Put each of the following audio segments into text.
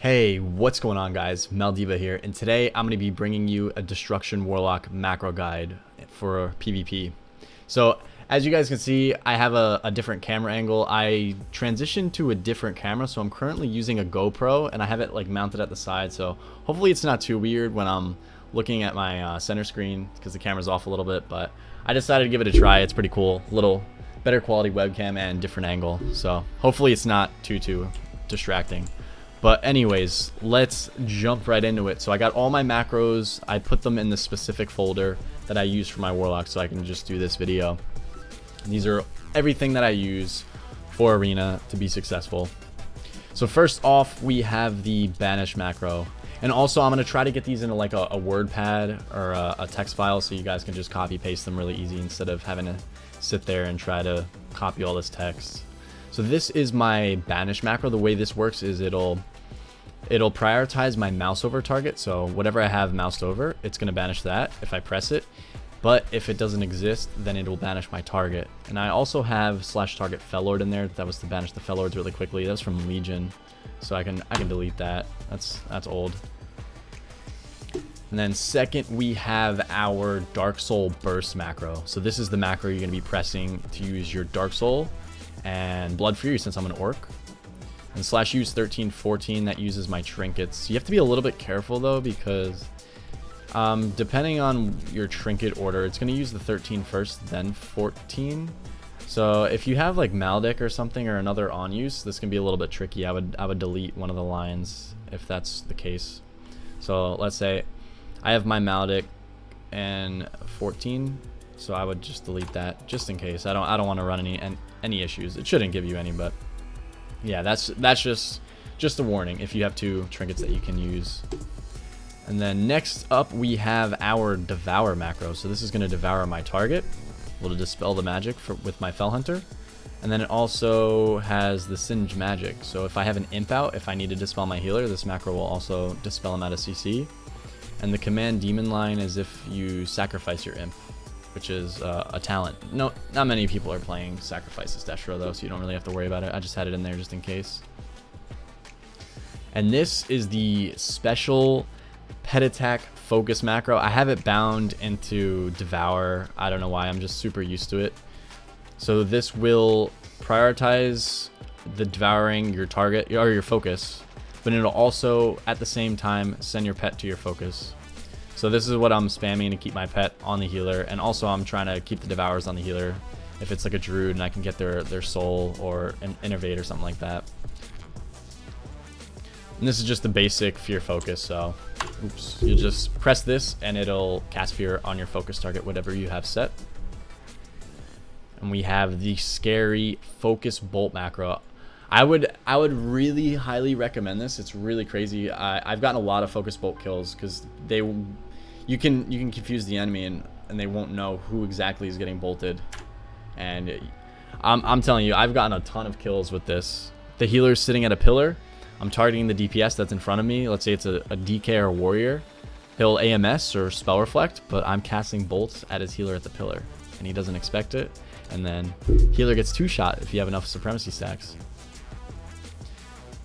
Hey, what's going on guys? Maldiva here, and today I'm going to be bringing you a Destruction Warlock macro guide for PvP. So, as you guys can see, I have a different camera angle. I transitioned to a different camera, so I'm currently using a GoPro, and I have it like mounted at the side, so hopefully it's not too weird when I'm looking at my center screen, because the camera's off a little bit, but I decided to give it a try. It's pretty cool. A little better quality webcam and different angle, so hopefully it's not too distracting. But anyways, let's jump right into it. So I got all my macros. I put them in the specific folder that I use for my Warlock so I can just do this video. And these are everything that I use for Arena to be successful. So first off, we have the Banish macro. And also I'm going to try to get these into like a word pad or a text file so you guys can just copy paste them really easy instead of having to sit there and try to copy all this text. So this is my Banish macro. The way this works is it'll prioritize my mouse over target. So whatever I have moused over, it's going to banish that if I press it. But if it doesn't exist, then it will banish my target. And I also have /target Fellord in there. That was to banish the Fellords really quickly. That was from Legion, so I can delete that. That's old. And then second, we have our Dark Soul Burst macro. So this is the macro you're going to be pressing to use your Dark Soul and Blood Fury, since I'm an orc. And /use 1314, that uses my trinkets. You have to be a little bit careful though, because depending on your trinket order, it's going to use the 13 first, then 14. So if you have like Maldic or something or another on use, this can be a little bit tricky. I would delete one of the lines if that's the case. So let's say I have my Maldic and 14, so I would just delete that just in case. I don't want to run any issues. It shouldn't give you any, but yeah, that's just a warning if you have two trinkets that you can use. And then next up we have our Devour macro. So this is going to devour my target, able to dispel the magic with my Fell Hunter. And then it also has the Singe magic. So if I have an imp out, if I need to dispel my healer, this macro will also dispel him out of CC. And the command demon line is if you sacrifice your imp, which is a talent. No, not many people are playing Sacrifices Destro though, so you don't really have to worry about it. I just had it in there just in case. And this is the special pet attack focus macro. I have it bound into Devour. I don't know why, I'm just super used to it. So this will prioritize the devouring your target or your focus, but it'll also at the same time send your pet to your focus. So this is what I'm spamming to keep my pet on the healer, and also I'm trying to keep the devours on the healer if it's like a druid and I can get their soul or an innervate or something like that. And this is just the basic fear focus, so oops, you just press this and it'll cast fear on your focus target, whatever you have set. And we have the scary focus bolt macro. I would really highly recommend this. It's really crazy. I've gotten a lot of focus bolt kills because you can confuse the enemy and they won't know who exactly is getting bolted. And I'm telling you, I've gotten a ton of kills with this. The healer's sitting at a pillar. I'm targeting the DPS that's in front of me. Let's say it's a DK or a warrior. He'll AMS or spell reflect, but I'm casting bolts at his healer at the pillar, and he doesn't expect it. And then healer gets 2-shot if you have enough supremacy stacks.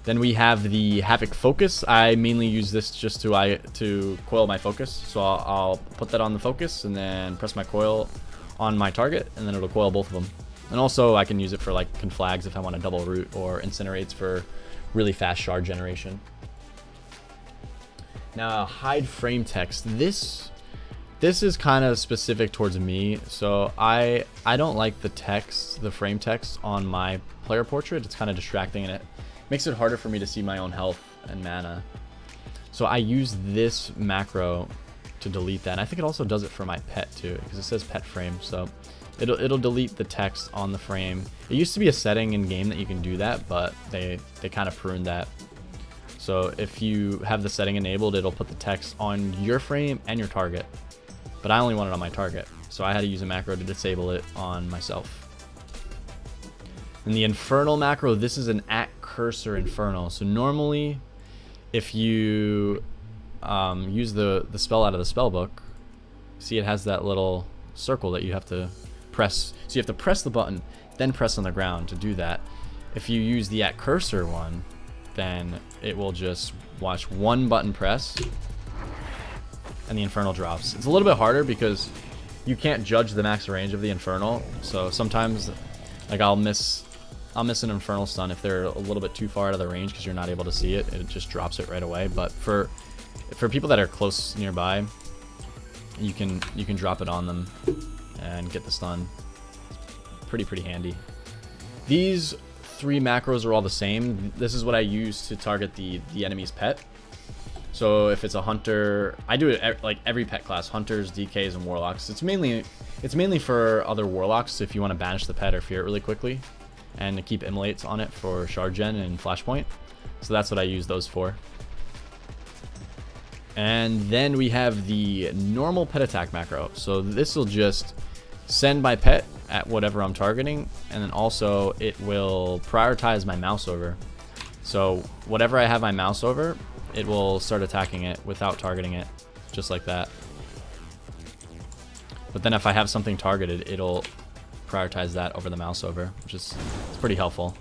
Then we have the Havoc Focus. I mainly use this just to coil my focus. So I'll put that on the focus and then press my coil on my target, and then it'll coil both of them. And also I can use it for like conflags if I want to double root, or incinerates for really fast shard generation. Now hide frame text. This is kind of specific towards me. So I don't like the text, the frame text on my player portrait. It's kind of distracting and it makes it harder for me to see my own health and mana. So I use this macro to delete that. And I think it also does it for my pet too, because it says pet frame. So it'll delete the text on the frame. It used to be a setting in game that you can do that, but they kind of pruned that. So if you have the setting enabled, it'll put the text on your frame and your target. But I only want it on my target, so I had to use a macro to disable it on myself. And the Infernal macro, this is an @cursor Infernal. So normally, if you use the spell out of the spell book, see it has that little circle that you have to press. So you have to press the button, then press on the ground to do that. If you use the @cursor one, then it will just watch one button press and the Infernal drops. It's a little bit harder because you can't judge the max range of the Infernal, so sometimes like I'll miss an Infernal stun if they're a little bit too far out of the range because you're not able to see it. It just drops it right away. But for people that are close nearby, you can drop it on them and get the stun. Pretty handy. These 3 macros are all the same. This is what I use to target the enemy's pet. So if it's a hunter, I do it like every pet class: hunters, DKs, and warlocks. It's mainly for other warlocks if you want to banish the pet or fear it really quickly, and to keep immolates on it for shard gen and flashpoint. So that's what I use those for. And then we have the normal pet attack macro. So this will just send my pet at whatever I'm targeting, and then also it will prioritize my mouse over. So whatever I have my mouse over, it will start attacking it without targeting it, just like that. But then if I have something targeted, it'll prioritize that over the mouse over, which is it's pretty helpful.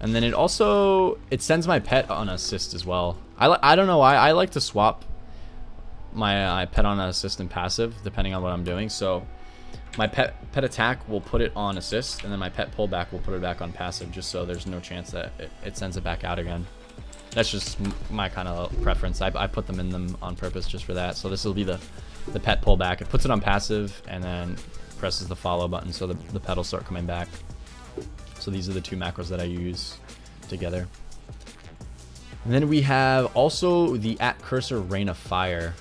And then it sends my pet on assist as well. I don't know why I like to swap my pet on assist and passive depending on what I'm doing. So my pet attack will put it on assist, and then my pet pullback will put it back on passive, just so there's no chance that it sends it back out again. That's just my kind of preference. I put them in them on purpose just for that. So this will be the pet pullback. It puts it on passive and then presses the follow button, so the pet will start coming back. So these are the 2 macros that I use together. And then we have also the @cursor rain of fire.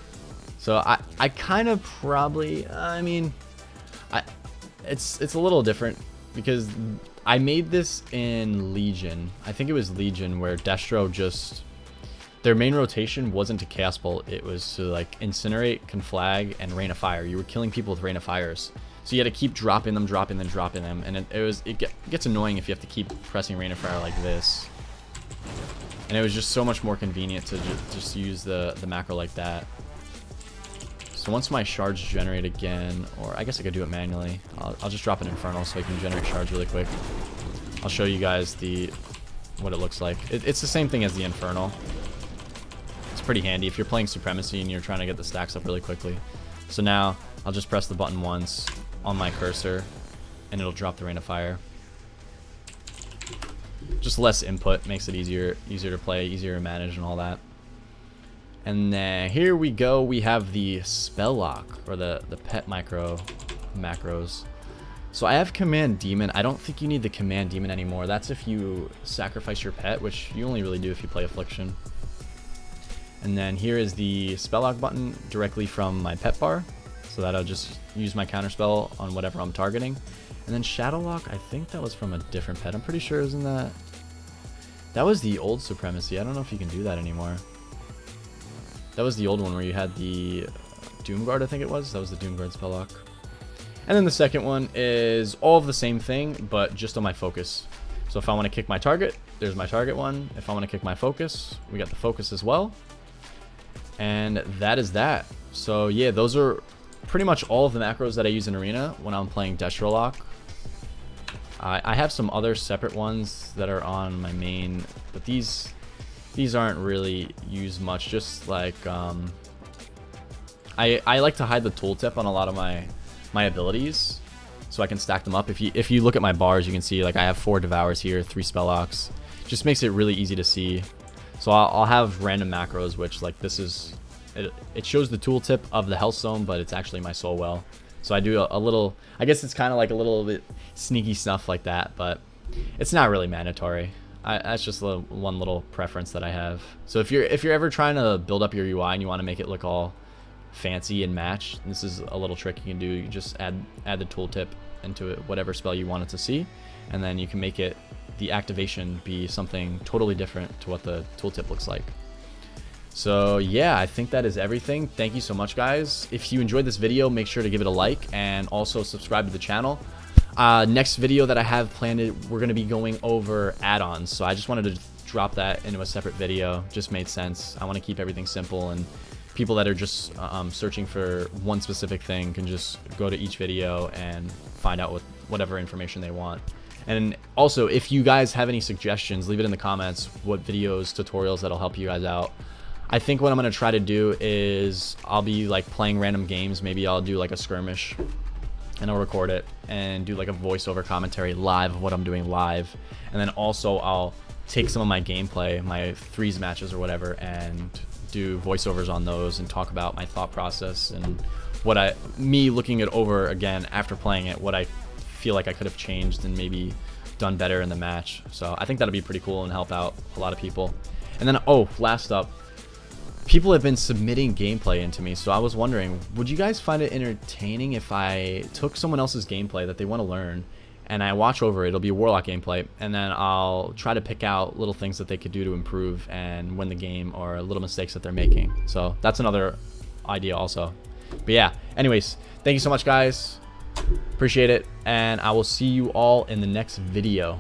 So I kind of probably, I mean, it's a little different because I made this in Legion. I think it was Legion where Destro just, their main rotation wasn't to Chaos Bolt. It was to like Incinerate, Conflag, and Rain of Fire. You were killing people with Rain of Fires. So you had to keep dropping them, and it gets annoying if you have to keep pressing Rain of Fire like this. And it was just so much more convenient to just use the macro like that. So once my shards generate again, or I guess I could do it manually, I'll just drop an Infernal so I can generate shards really quick. I'll show you guys what it looks like. It's the same thing as the Infernal. It's pretty handy if you're playing Supremacy and you're trying to get the stacks up really quickly. So now I'll just press the button once on my cursor and it'll drop the Rain of Fire. Just less input, makes it easier to play, easier to manage and all that. And then here we go, we have the Spell Lock, or the pet macros. So I have Command Demon. I don't think you need the Command Demon anymore. That's if you sacrifice your pet, which you only really do if you play Affliction. And then here is the Spell Lock button directly from my pet bar, so that I'll just use my counterspell on whatever I'm targeting. And then Shadow Lock, I think that was from a different pet. I'm pretty sure, isn't that? That was the old Supremacy. I don't know if you can do that anymore. That was the old one where you had the Doomguard, I think it was. That was the Doomguard Spell Lock. And then the second one is all of the same thing, but just on my focus. So if I want to kick my target, there's my target one. If I want to kick my focus, we got the focus as well. And that is that. So yeah, those are pretty much all of the macros that I use in Arena when I'm playing Destro Lock. I have some other separate ones that are on my main, but these aren't really used much. Just like I like to hide the tooltip on a lot of my abilities, so I can stack them up. If you look at my bars, you can see like I have 4 Devours here, 3 Spell Locks. Just makes it really easy to see. So I'll have random macros, which like this is, it shows the tooltip of the health zone, but it's actually my soul well. So I do a little, I guess it's kind of like a little bit sneaky stuff like that, but it's not really mandatory. That's just one little preference that I have. So if you're ever trying to build up your UI and you want to make it look all fancy and match, this is a little trick you can do. You just add the tooltip into it, whatever spell you want it to see, and then you can make it, the activation, be something totally different to what the tooltip looks like. So yeah, I think that is everything. Thank you so much, guys. If you enjoyed this video, make sure to give it a like and also subscribe to the channel. Next video that I have planned, we're going to be going over add-ons. So I just wanted to drop that into a separate video. Just made sense. I want to keep everything simple, and people that are just searching for one specific thing can just go to each video and find out whatever information they want. And also, if you guys have any suggestions, leave it in the comments, what videos, tutorials that'll help you guys out. I think what I'm going to try to do is I'll be like playing random games. Maybe I'll do like a skirmish and I'll record it and do like a voiceover commentary live of what I'm doing live. And then also I'll take some of my gameplay, my threes matches or whatever, and do voiceovers on those and talk about my thought process and what me looking it over again after playing it, what I feel like I could have changed and maybe done better in the match. So I think that'll be pretty cool and help out a lot of people. And then, oh, last up, people have been submitting gameplay into me, so I was wondering, would you guys find it entertaining if I took someone else's gameplay that they want to learn and I watch over it? It'll be Warlock gameplay, and then I'll try to pick out little things that they could do to improve and win the game, or little mistakes that they're making. So that's another idea also. But yeah, anyways, thank you so much, guys. Appreciate it, and I will see you all in the next video.